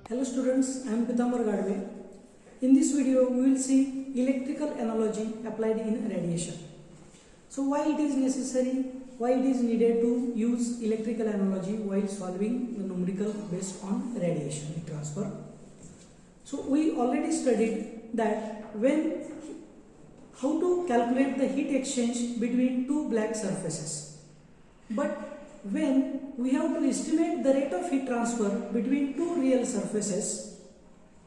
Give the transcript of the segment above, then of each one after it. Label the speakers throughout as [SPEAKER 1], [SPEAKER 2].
[SPEAKER 1] Hello students, I am Pitambar Gadve. In this video, we will see electrical analogy applied in radiation. So why it is necessary, why it is needed to use electrical analogy while solving the numerical based on radiation heat transfer. So we already studied that how to calculate the heat exchange between two black surfaces. But when we have to estimate the rate of heat transfer between two real surfaces,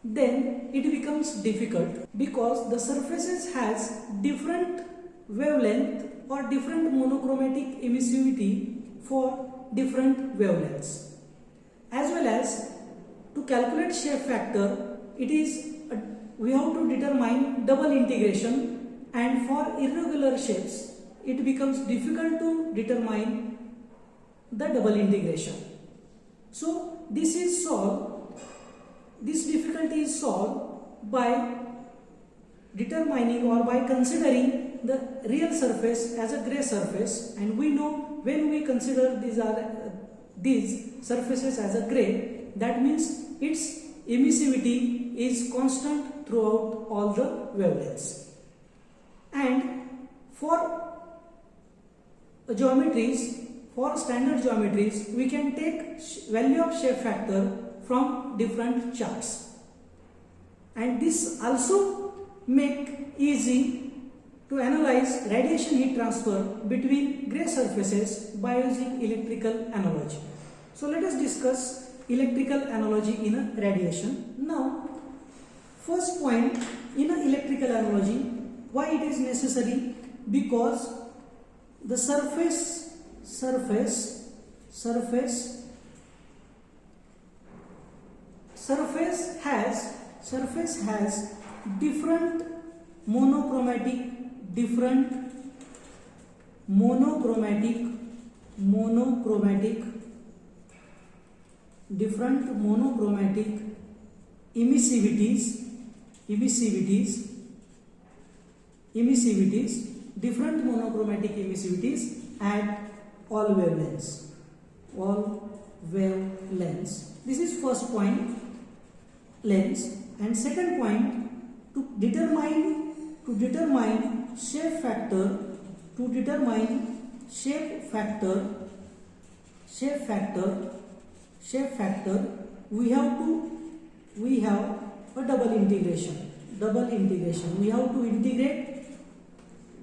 [SPEAKER 1] then it becomes difficult because the surfaces has different wavelength or different monochromatic emissivity for different wavelengths. As well as to calculate shape factor, we have to determine double integration, and for irregular shapes it becomes difficult to determine the double integration. So this difficulty is solved by determining or by considering the real surface as a gray surface, and we know when we consider these surfaces as a gray, that means its emissivity is constant throughout all the wavelengths. And for standard geometries, we can take value of shape factor from different charts, and this also make easy to analyze radiation heat transfer between gray surfaces by using electrical analogy. So let us discuss electrical analogy in a radiation. Now, first point in an electrical analogy, why it is necessary? Because the surface has different monochromatic emissivities, different monochromatic emissivities at all wavelengths. This is first point, lengths. And second point, to determine shape factor, we have a double integration. We have to integrate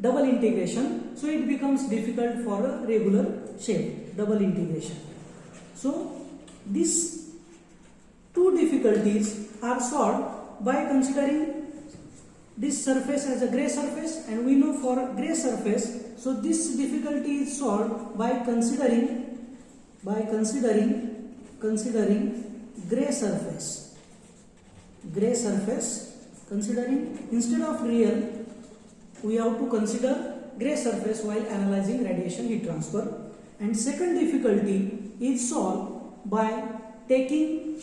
[SPEAKER 1] double integration, so it becomes difficult for a regular shape, double integration. So these two difficulties are solved by considering this surface as a gray surface, and we know for a gray surface, so this difficulty is solved by considering gray surface, considering instead of real, we have to consider gray surface while analyzing radiation heat transfer. And second difficulty is solved by taking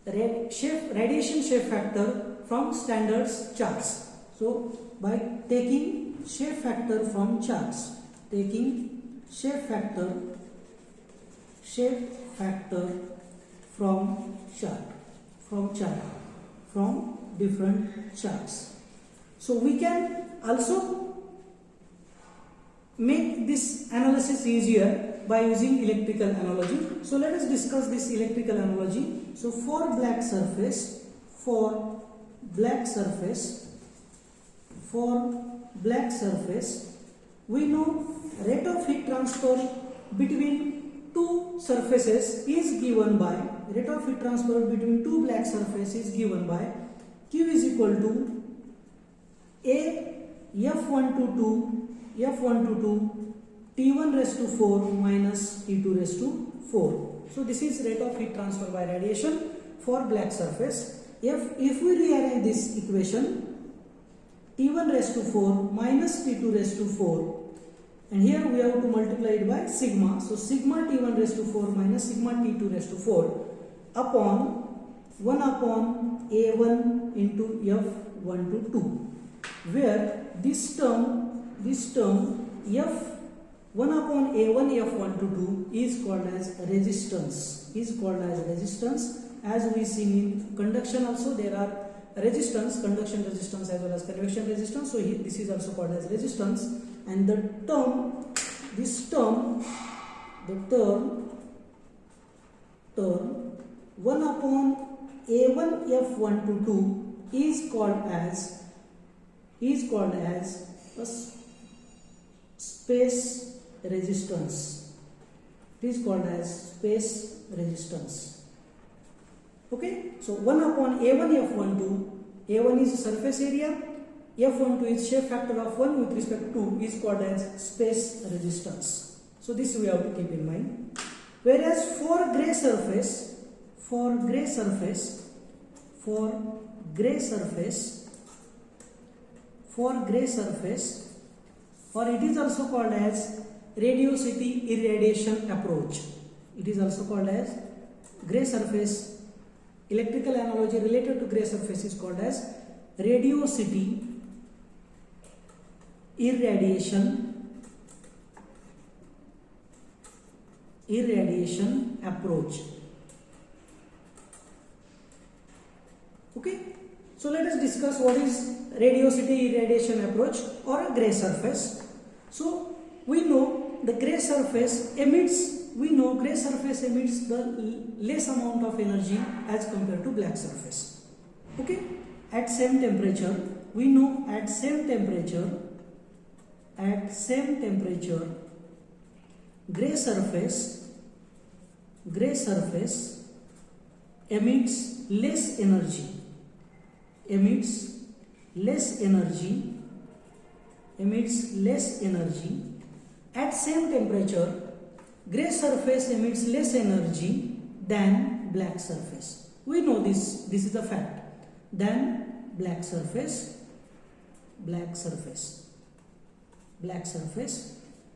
[SPEAKER 1] radiation shape factor from standard charts. So by taking shape factor from charts, from different charts. So we can also make this analysis easier by using electrical analogy. So let us discuss this electrical analogy. So for black surface, we know rate of heat transfer between two surfaces is given by, rate of heat transfer between two black surfaces is given by Q is equal to A F1 to 2 T1 raised to 4 minus T2 raised to 4. So this is rate of heat transfer by radiation for black surface. If we rearrange this equation, T1 raised to 4 minus T2 raised to 4, and here we have to multiply it by sigma. So sigma T1 raised to 4 minus sigma T2 raised to 4 upon 1 upon A1 into F1 to 2, where this term F1 upon A1 F1 to 2 is called as resistance, as we see in conduction also there are resistance, conduction resistance as well as convection resistance. So this is also called as resistance, and the term 1 upon A1 F122 is called as a space resistance. It is called as space resistance. Okay, so 1 upon A1 F12, A1 is surface area, F12 is shape factor of 1 with respect to is called as space resistance. So this we have to keep in mind. Whereas for gray surface, or it is also called as radiosity irradiation approach. It is also called as gray surface. Electrical analogy related to gray surface is called as radiosity irradiation approach. Okay, so let us discuss what is radiosity irradiation approach or a gray surface. So we know the gray surface emits the less amount of energy as compared to black surface. Okay, at same temperature, we know at same temperature gray surface emits less energy at same temperature. Gray surface emits less energy than black surface. We know this is a fact. Than black surface.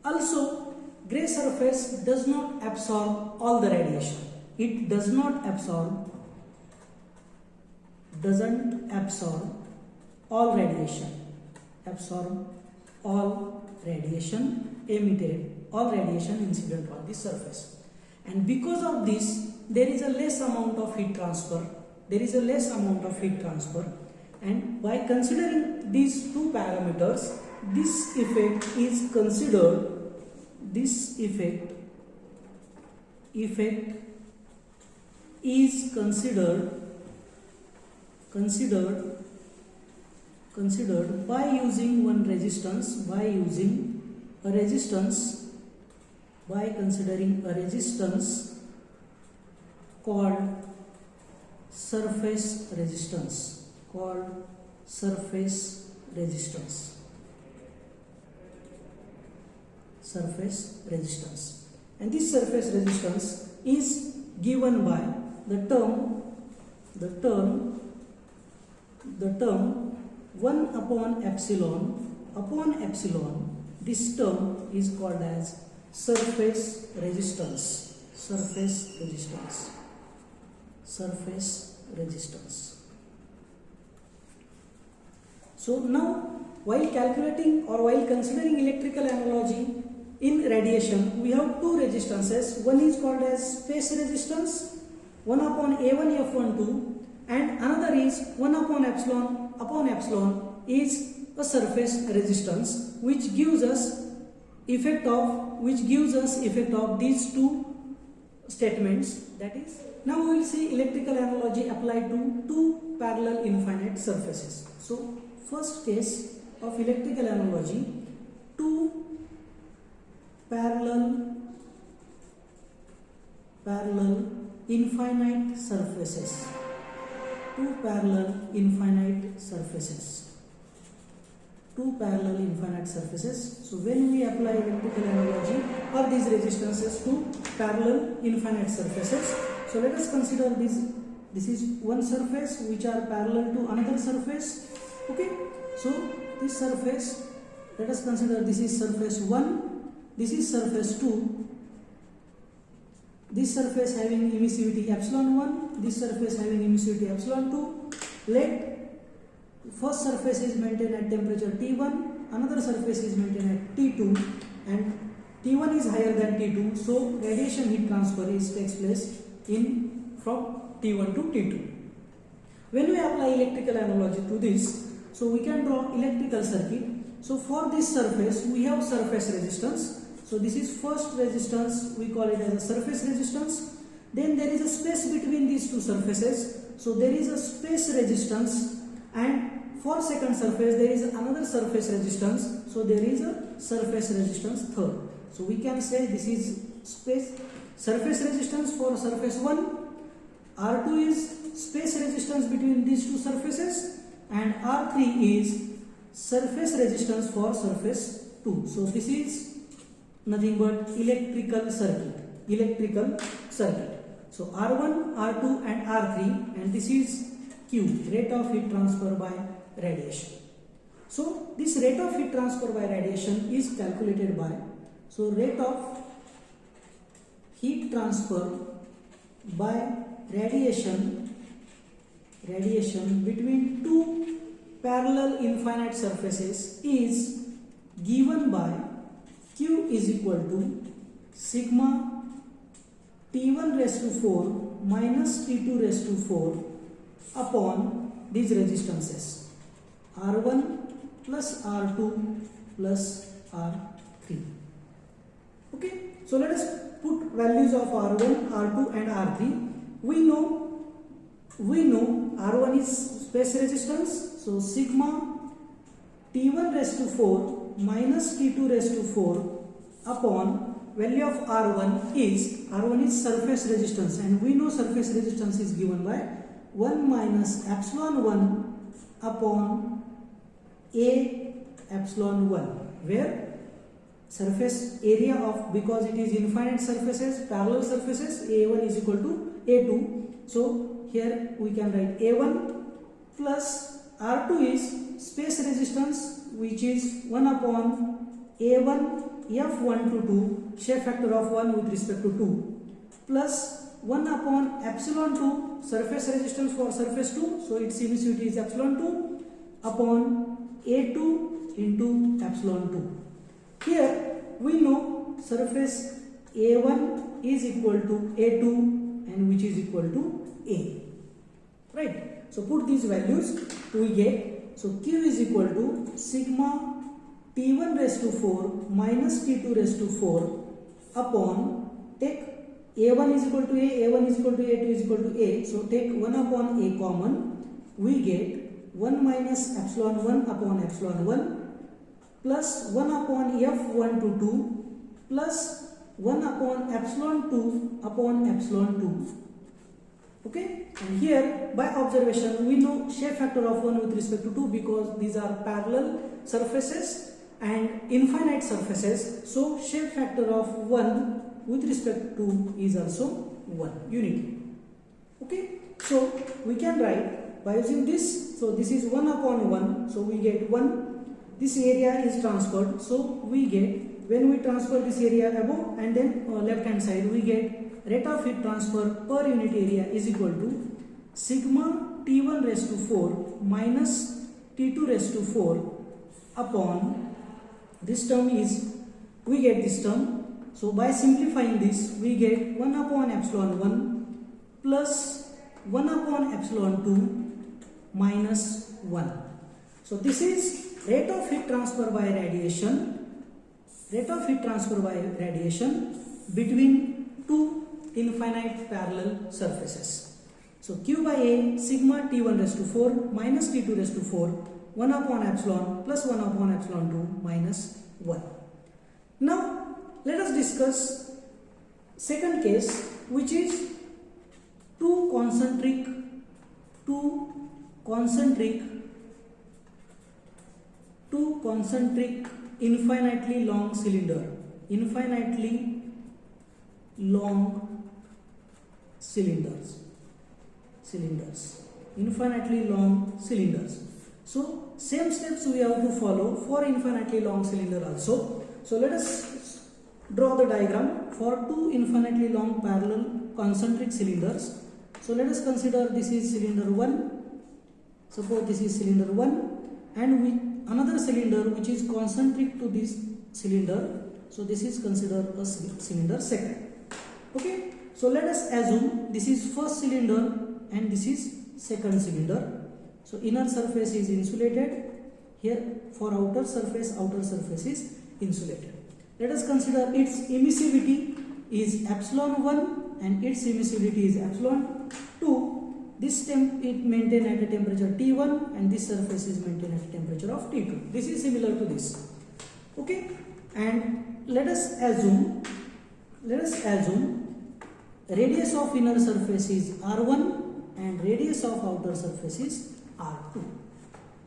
[SPEAKER 1] Also, gray surface does not absorb all the radiation. It doesn't absorb all radiation emitted, all radiation incident on the surface. And because of this, there is a less amount of heat transfer. And by considering these two parameters, this effect is considered by using one resistance, by considering a resistance called surface resistance. And this surface resistance is given by the term 1 upon epsilon. This term is called as surface resistance. So now, while calculating or while considering electrical analogy in radiation, we have two resistances. One is called as space resistance, 1 upon A1 F12, and another is 1 upon epsilon is a surface resistance, which gives us effect of these two statements. That is, now we will see electrical analogy applied to two parallel infinite surfaces. So first case of electrical analogy, two parallel infinite surfaces. Two parallel infinite surfaces. So when we apply electrical analogy or these resistances to parallel infinite surfaces, so let us consider this is one surface which are parallel to another surface. Okay, so this surface, let us consider this is surface 1, this is surface 2. This surface having emissivity epsilon 1, this surface having emissivity epsilon 2. Let first surface is maintained at temperature T1, another surface is maintained at T2, and T1 is higher than T2, so radiation heat transfer takes place in from T1 to T2. When we apply electrical analogy to this, so we can draw electrical circuit. So for this surface, we have surface resistance. So this is first resistance, we call it as a surface resistance. Then there is a space between these two surfaces. So there is a space resistance, and for second surface there is another surface resistance. So there is a surface resistance third. So we can say this is surface resistance for surface 1. R2 is space resistance between these two surfaces, and R3 is surface resistance for surface 2. So this is nothing but electrical circuit. So R1, R2 and R3, and this is Q, rate of heat transfer by radiation. So this rate of heat transfer by radiation is calculated by, so rate of heat transfer by radiation between two parallel infinite surfaces is given by Q is equal to sigma T1 raised to 4 minus T2 raised to 4 upon these resistances R1 plus R2 plus R3. Okay, so let us put values of R1, R2 and R3. We know R1 is space resistance, so sigma T1 raised to 4 minus T2 raised to 4 upon value of R1 is surface resistance, and we know surface resistance is given by 1 minus epsilon 1 upon A epsilon 1, where surface area of, because it is infinite surfaces, parallel surfaces, A1 is equal to A2. So here we can write A1 plus R2 is space resistance, which is 1 upon A1 F1 to 2, shape factor of 1 with respect to 2, plus 1 upon epsilon 2, surface resistance for surface 2, so its emissivity is epsilon 2 upon A2 into epsilon 2. Here we know surface A1 is equal to A2 and which is equal to A, right? So put these values, we get, so Q is equal to sigma T1 raised to 4 minus T2 raised to 4 upon, take A1 is equal to A, A1 is equal to A, A2 is equal to A, so take 1 upon A common, we get 1 minus epsilon 1 upon epsilon 1 plus 1 upon F1 to 2 plus 1 upon epsilon 2 upon epsilon 2. Okay, and here by observation we know shape factor of 1 with respect to 2 because these are parallel surfaces and infinite surfaces, so shape factor of 1 with respect to is also 1 unity. Okay, so we can write by using this, so this is 1 upon 1, so we get 1, this area is transferred, so we get, when we transfer this area above and then left hand side, we get rate of heat transfer per unit area is equal to sigma T1 raised to 4 minus T2 raised to 4 upon, this term is, we get this term, so by simplifying this we get 1 upon epsilon 1 plus 1 upon epsilon 2 minus 1. So this is rate of heat transfer by radiation, between two infinite parallel surfaces. So Q by A, sigma T1 raised to 4 minus T2 raised to 4, 1 upon epsilon plus 1 upon epsilon 2 minus 1. Now let us discuss second case, which is two concentric infinitely long cylinders. So same steps we have to follow for infinitely long cylinder also. So let us draw the diagram for two infinitely long parallel concentric cylinders. So let us consider this is cylinder 1. Suppose this is cylinder 1 and with another cylinder which is concentric to this cylinder. So this is considered a cylinder second. Okay. So let us assume this is first cylinder and this is second cylinder. So inner surface is insulated. Here for outer surface is insulated. Let us consider its emissivity is epsilon 1 and its emissivity is epsilon 2. This it maintained at a temperature T1 and this surface is maintained at a temperature of T2. This is similar to this. Okay, and let us assume radius of inner surface is R1 and radius of outer surface is R2.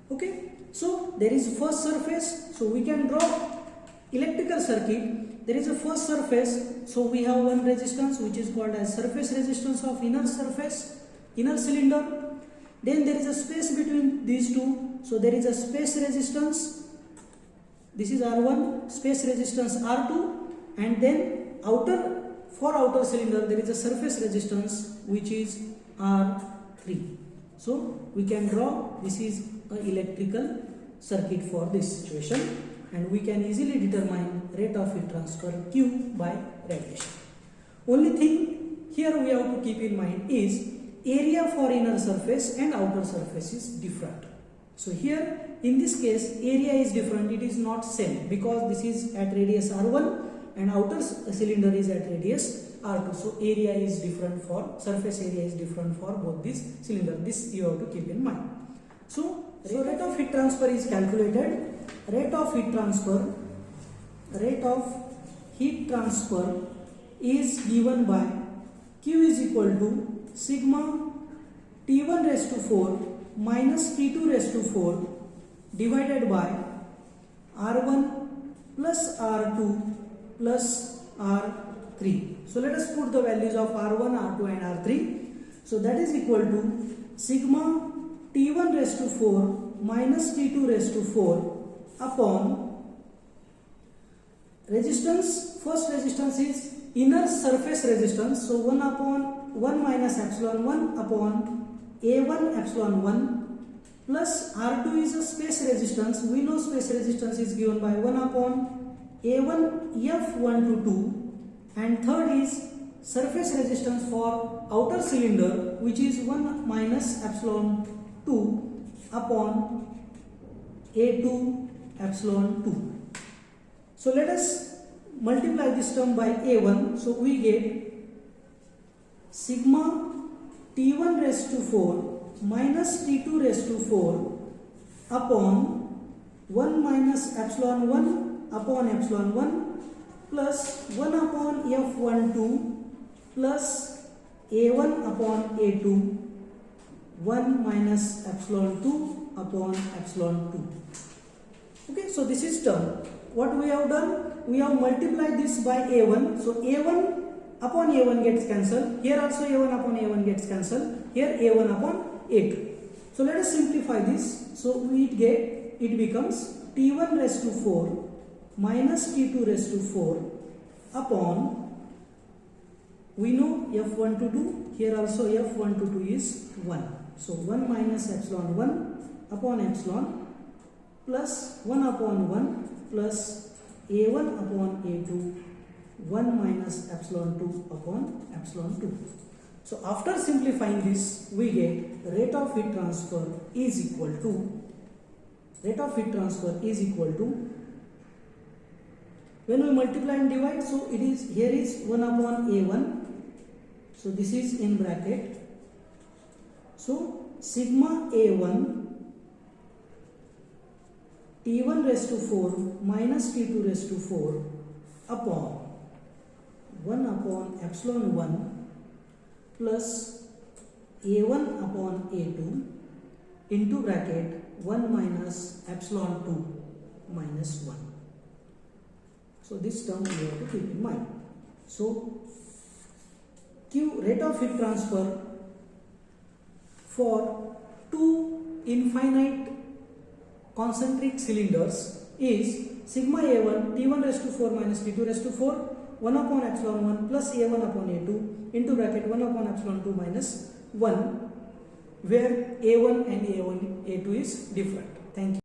[SPEAKER 1] Okay, so there is first surface, so we can draw electrical circuit. There is a first surface, so we have one resistance which is called as surface resistance of inner surface, inner cylinder. Then there is a space between these two, so there is a space resistance. This is R1, space resistance R2, and then for outer cylinder there is a surface resistance which is R3. So we can draw, this is an electrical circuit for this situation, and we can easily determine rate of heat transfer Q by radiation. Only thing here we have to keep in mind is area for inner surface and outer surface is different. So here in this case area is different, it is not same because this is at radius R1 and outer cylinder is at radius R2. So area is different for, surface area is different for both these cylinders. This you have to keep in mind. So rate of heat transfer is calculated. Rate of heat transfer is given by Q is equal to sigma T1 raised to 4 minus T2 raised to 4 divided by R1 plus R2 plus R3. So let us put the values of R1, R2 and R3. So that is equal to sigma T1 raised to 4 minus T2 raised to 4 upon resistance. First resistance is inner surface resistance. So 1 upon 1 minus epsilon 1 upon A1 epsilon 1 plus R2 is a space resistance. We know space resistance is given by 1 upon A1 F1 to 2, and third is surface resistance for outer cylinder which is 1 minus epsilon 2 upon A2 epsilon 2. So let us multiply this term by A1. So we get sigma T1 raised to 4 minus T2 raised to 4 upon 1 minus epsilon 1 upon epsilon 1 plus 1 upon F12 plus A1 upon A2 1 minus epsilon 2 upon epsilon 2. Okay, so this is term. What we have done? We have multiplied this by A1. So A1 upon A1 gets cancelled. Here also A1 upon A1 gets cancelled. Here A1 upon A2. So let us simplify this. So it becomes T1 raised to 4 minus T2 raised to 4 upon, we know F1 to 2. Here also F1 to 2 is 1. So 1 minus epsilon 1 upon epsilon plus 1 upon 1 plus A1 upon A2 1 minus epsilon 2 upon epsilon 2. So after simplifying this, we get rate of heat transfer is equal to, when we multiply and divide, so it is, here is 1 upon A1. So this is in bracket. So sigma A1 T1 raised to 4 minus T2 raised to 4 upon 1 upon epsilon 1 plus A1 upon A2 into bracket 1 minus epsilon 2 minus 1. So this term we have to keep in mind. So Q, rate of heat transfer for two infinite concentric cylinders is sigma A1 T1 raised to 4 minus T2 raised to 4 1 upon epsilon 1 plus A1 upon A2 into bracket 1 upon epsilon 2 minus 1, where A1 and A2 is different. Thank you.